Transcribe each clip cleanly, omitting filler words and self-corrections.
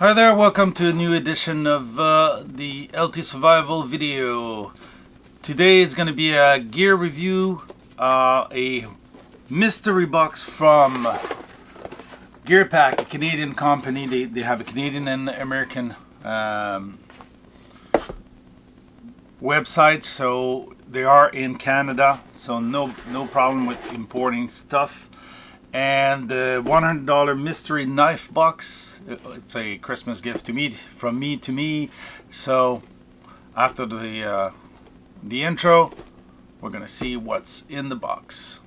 Hi there, welcome to a new edition of the LT Survival video. Today is going to be a gear review, a mystery box from Gear Pack, a Canadian company. They have a Canadian and American website, so they are in Canada, so no problem with importing stuff. And the $100 mystery knife box, it's a Christmas gift to me, from me to me. So after the intro, we're gonna see what's in the box.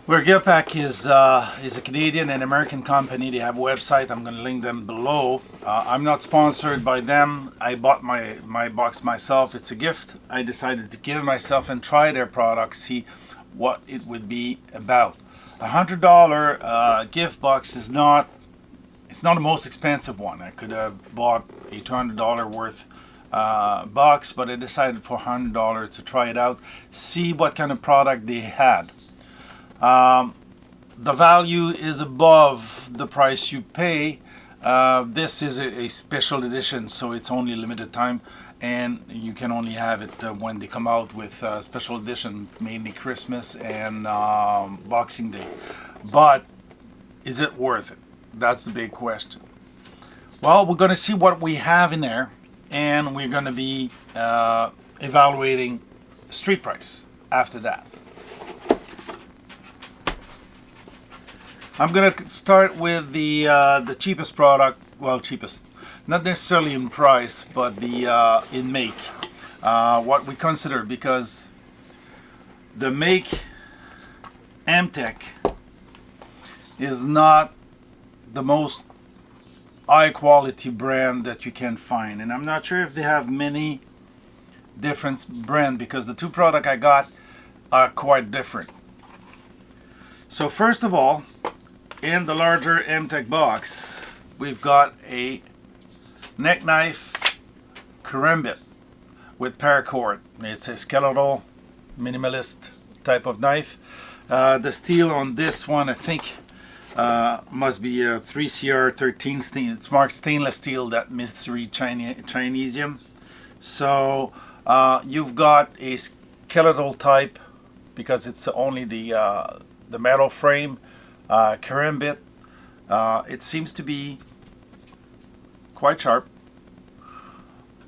Where Gear Pack is a Canadian and American company. They have a website. I'm going to link them below. I'm not sponsored by them. I bought my box myself. It's a gift. I decided to give myself and try their product, see what it would be about. $100 gift box is not. It's not the most expensive one. I could have bought a $200 worth box, but I decided for $100 to try it out, see what kind of product they had. The value is above the price you pay. This is a special edition, so it's only limited time, and you can only have it when they come out with special edition, mainly Christmas and Boxing Day. But is it worth it? That's the big question. Well, we're going to see what we have in there, and we're going to be evaluating street price after that. I'm gonna start with the cheapest product. Well, cheapest, not necessarily in price, but the in make. What we consider, because the make Amtech is not the most high quality brand that you can find, and I'm not sure if they have many different brands, because the two products I got are quite different. So first of all, in the larger Amtech box, we've got a neck knife karambit with paracord. It's a skeletal minimalist type of knife. The steel on this one, I think, must be a 3CR13 steel. It's marked stainless steel, that mystery Chinesium. So you've got a skeletal type, because it's only the metal frame. Karambit, it seems to be quite sharp.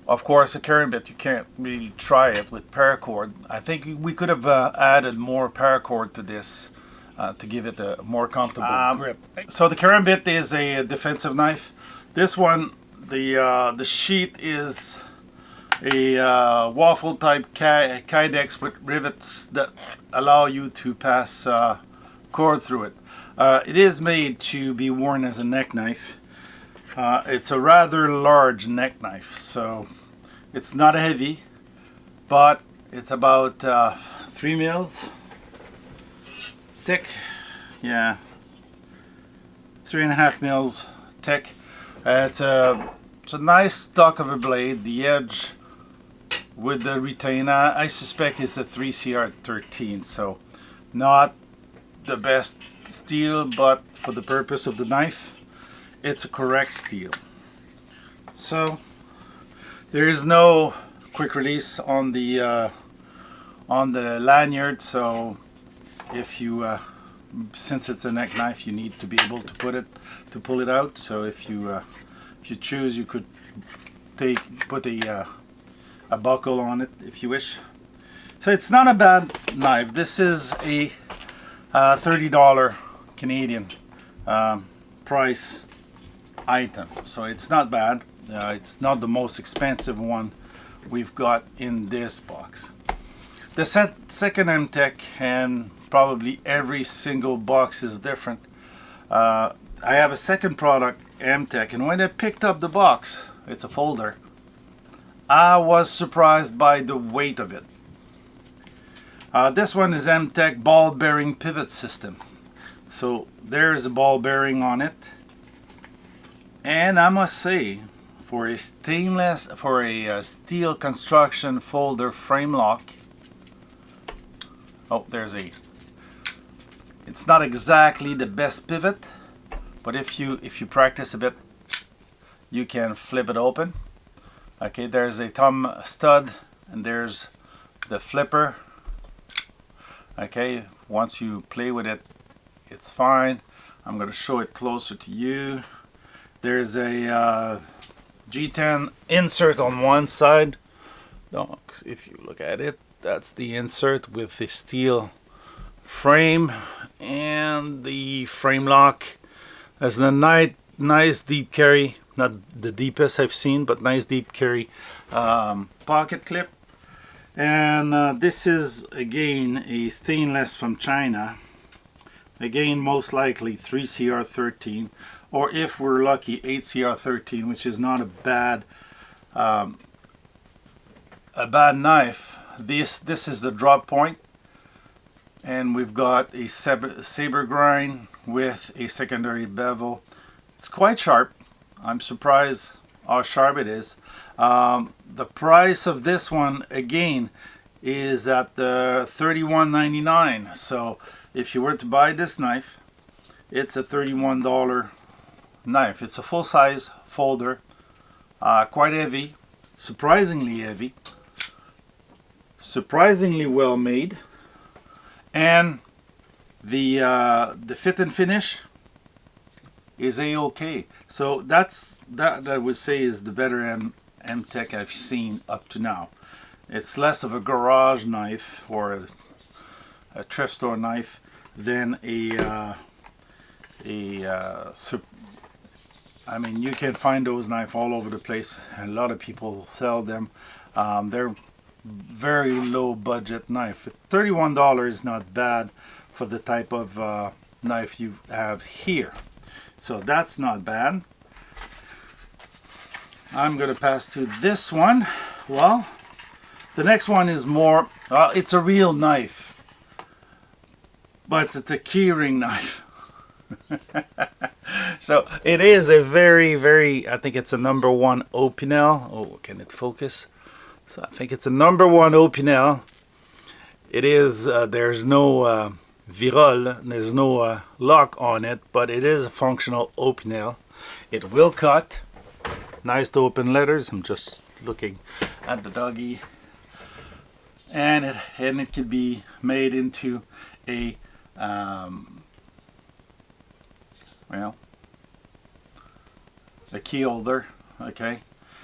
Of course, a karambit, you can't really try it with paracord. I think we could have added more paracord to this to give it a more comfortable grip. So the karambit is a defensive knife. This one, the sheath is a waffle type kydex with rivets that allow you to pass cord through it. It is made to be worn as a neck knife. It's a rather large neck knife, so it's not heavy, but it's about 3 mils thick. Yeah, 3.5 mils thick. It's a nice stock of a blade. The edge with the retainer, I suspect it's a 3CR13, so not the best steel, but for the purpose of the knife, it's a correct steel. So there is no quick release on the lanyard, so if you since it's a neck knife, you need to be able to pull it out. So if you choose, you could put a buckle on it if you wish. So it's not a bad knife. This is a $30 Canadian price item, so it's not bad. It's not the most expensive one we've got in this box. The second Amtech, and probably every single box is different. I have a second product, Amtech, and when I picked up the box, it's a folder, I was surprised by the weight of it. This one is Amtech ball bearing pivot system. So there's a ball bearing on it, and I must say, for a steel construction folder frame lock, Oh, there's a, it's not exactly the best pivot, but if you practice a bit, you can flip it open. Okay, there's a thumb stud and there's the flipper. Okay, once you play with it, it's fine. I'm going to show it closer to you. There's a G10 insert on one side. If you look at it, that's the insert with the steel frame and the frame lock. There's a nice deep carry, not the deepest I've seen, but nice deep carry pocket clip. And this is again a stainless from China. Again, most likely 3CR13, or if we're lucky, 8CR13, which is not a bad knife. This is the drop point, and we've got a saber grind with a secondary bevel. It's quite sharp. I'm surprised how sharp it is. The price of this one again is at the $31.99. So if you were to buy this knife, it's a $31 knife. It's a full-size folder, quite heavy, surprisingly heavy, surprisingly well made, and the fit and finish is a-okay. So that I would say is the better M-Tech I've seen up to now. It's less of a garage knife or a thrift store knife than I mean, you can find those knives all over the place. A lot of people sell them. They're very low budget knife. $31 is not bad for the type of knife you have here. So that's not bad. I'm going to pass to this one. Well, the next one is more, it's a real knife, but it's a keyring knife. So it is a very, I think it's a #1 Opinel. Oh, can it focus? So I think it's a #1 Opinel. It is, there's no virole, there's no lock on it, but it is a functional Opinel. It will cut. Nice to open letters. I'm just looking at the doggy. And it could be made into a well, a key holder. Okay,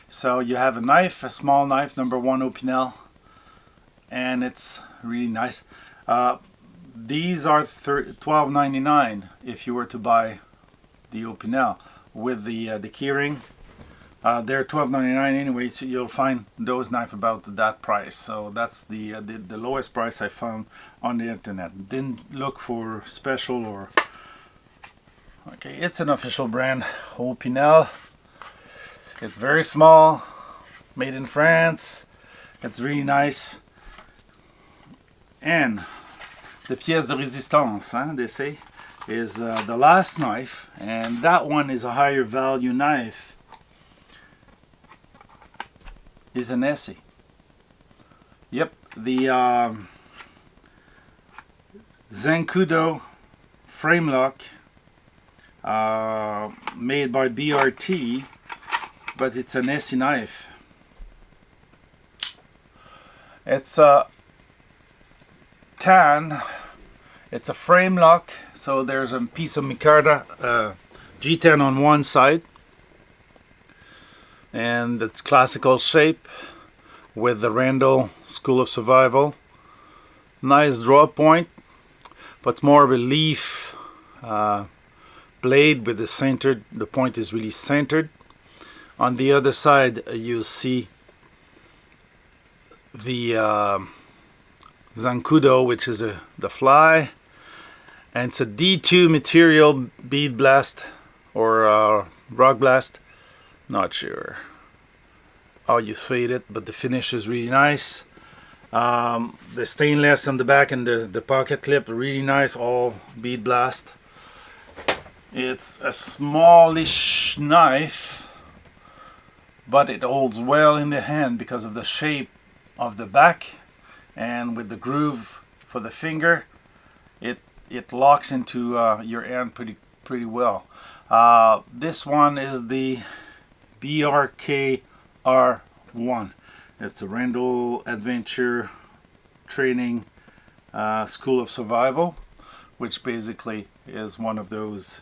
so you have a knife, a small knife, #1 Opinel, and it's really nice. These are $12.99 if you were to buy the Opinel with the keyring. They're $12.99 anyway, so you'll find those knives about that price. So that's the lowest price I found on the internet. Didn't look for special or. Okay, it's an official brand, Opinel. It's very small, made in France. It's really nice. And the pièce de résistance, they say, is the last knife, and that one is a higher value knife. Is an Essie. Yep, the Kudo frame lock, made by BRT, but it's an Essie knife. It's a tan. It's a frame lock, so there's a piece of micarta G10 on one side, and it's classical shape with the Randall School of Survival. Nice draw point, but more of a leaf blade with the centered. The point is really centered. On the other side, you see the Kudo, which is the fly, and it's a D2 material, bead blast or rock blast. Not sure how you say it, but the finish is really nice. The stainless on the back and the pocket clip, really nice, all bead blast. It's a smallish knife, but it holds well in the hand because of the shape of the back and with the groove for the finger. It locks into your hand pretty well. This one is the BRKR1. It's a Randall Adventure Training School of Survival, which basically is one of those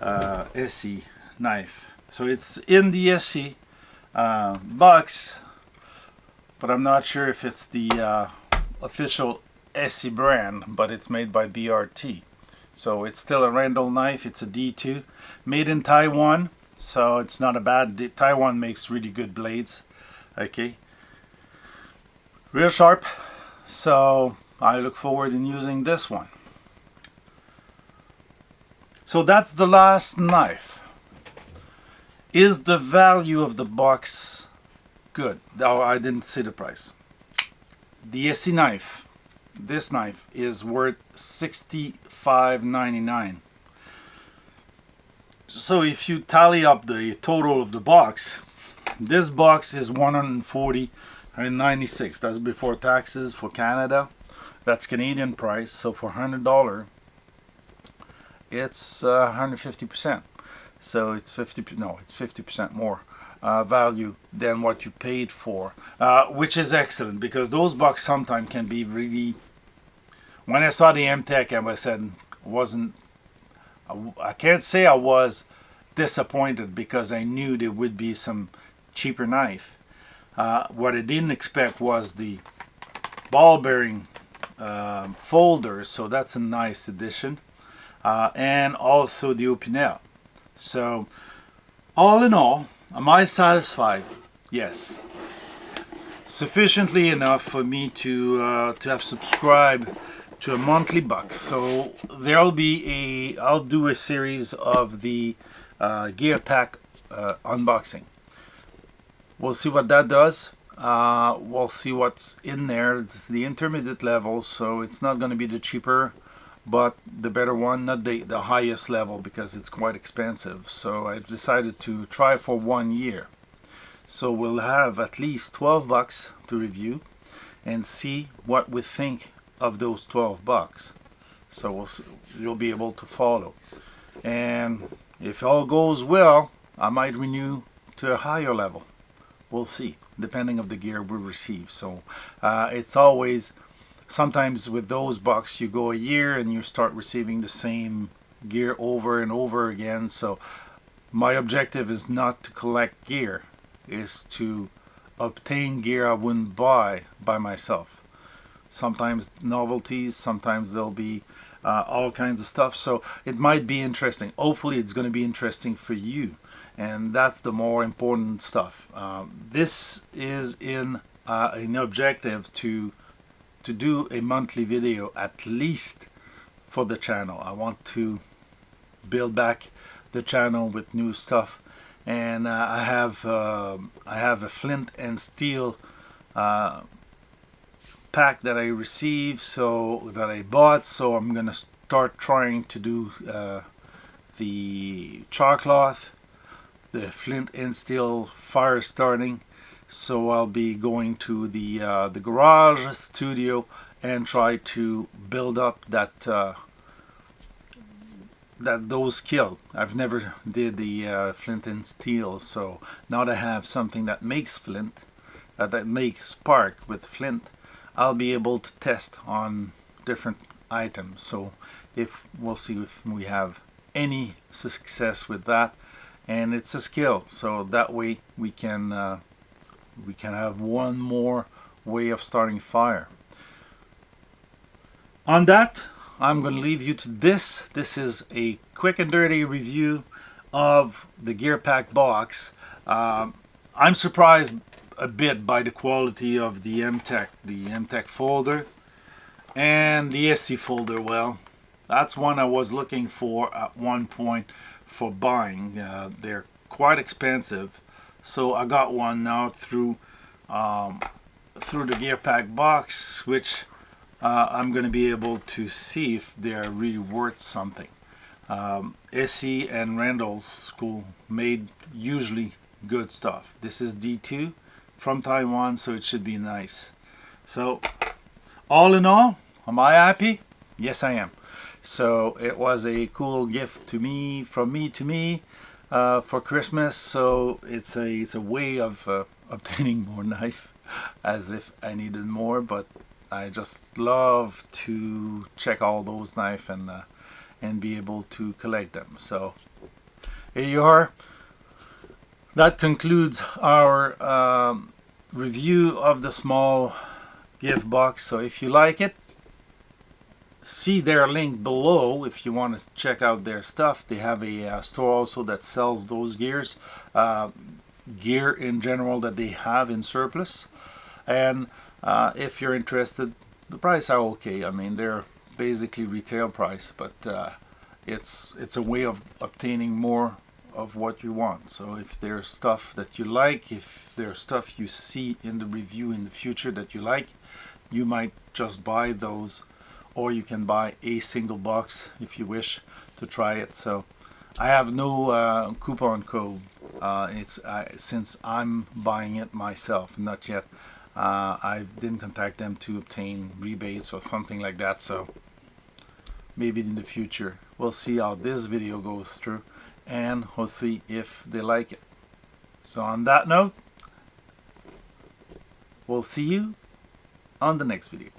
SE knife. So it's in the SE box, but I'm not sure if it's the official SE brand, but it's made by BRT. So it's still a Randall knife. It's a D2, made in Taiwan, so it's not a bad. Taiwan makes really good blades. Okay, real sharp. So I look forward in using this one. So that's the last knife. Is the value of the box good? Oh, I didn't see the price. The SE knife, this knife is worth $65.99. So if you tally up the total of the box, this box is $140.96. That's before taxes for Canada. That's Canadian price. So for $100, it's 150%. So it's 50% more value than what you paid for, which is excellent, because those bucks sometimes can be really. When I saw the M-Tech, I said I can't say I was disappointed, because I knew there would be some cheaper knife. What I didn't expect was the ball bearing folder, so that's a nice addition, and also the Opinel. So all in all, am I satisfied? Yes. Sufficiently enough for me to have subscribed to a monthly box. So I'll do a series of the gear pack unboxing. We'll see what that does. We'll see what's in there. It's the intermediate level, so it's not going to be the cheaper, but the better one, not the highest level, because it's quite expensive. So I decided to try for 1 year. So we'll have at least 12 bucks to review and see what we think of those 12 bucks. So you'll be able to follow. And if all goes well, I might renew to a higher level. We'll see, depending of the gear we receive. So it's always, sometimes with those bucks, you go a year and you start receiving the same gear over and over again. So my objective is not to collect gear, is to obtain gear I wouldn't buy by myself. Sometimes novelties, sometimes there'll be all kinds of stuff. So it might be interesting. Hopefully it's going to be interesting for you, and that's the more important stuff. This is in an objective to do a monthly video, at least for the channel. I want to build back the channel with new stuff, and I have a flint and steel pack that I received, so that I bought. So I'm gonna start trying to do the chalk cloth, the flint and steel fire starting. So I'll be going to the garage studio and try to build up those skills. I've never did the flint and steel, so now that I have something that makes flint, that makes spark with flint, I'll be able to test on different items. So we'll see if we have any success with that, and it's a skill. So that way we can have one more way of starting fire. On that, I'm going to leave you to this. This is a quick and dirty review of the gear pack box. I'm surprised a bit by the quality of the M-Tech folder and the SE folder. Well, that's one I was looking for at one point for buying. They're quite expensive, so I got one now through the gear pack box, which I'm going to be able to see if they are really worth something. SE and Randall's School made usually good stuff. This is D2 from Taiwan, so it should be nice. So all in all, Am I happy? Yes, I am. So it was a cool gift to me, from me to me, for Christmas. So it's a way of obtaining more knife, as if I needed more. But I just love to check all those knife and be able to collect them. So here you are. That concludes our review of the small gift box. So if you like it, see their link below if you want to check out their stuff. They have a store also that sells those gears, gear in general that they have in surplus. And if you're interested, the price are okay. I mean, they're basically retail price, but it's a way of obtaining more of what you want. So if there's stuff that you like, if there's stuff you see in the review in the future that you like, you might just buy those, or you can buy a single box if you wish to try it. So I have no coupon code. Since I'm buying it myself, not yet. I didn't contact them to obtain rebates or something like that. So maybe in the future we'll see how this video goes through, and we'll see if they like it. So on that note, we'll see you on the next video.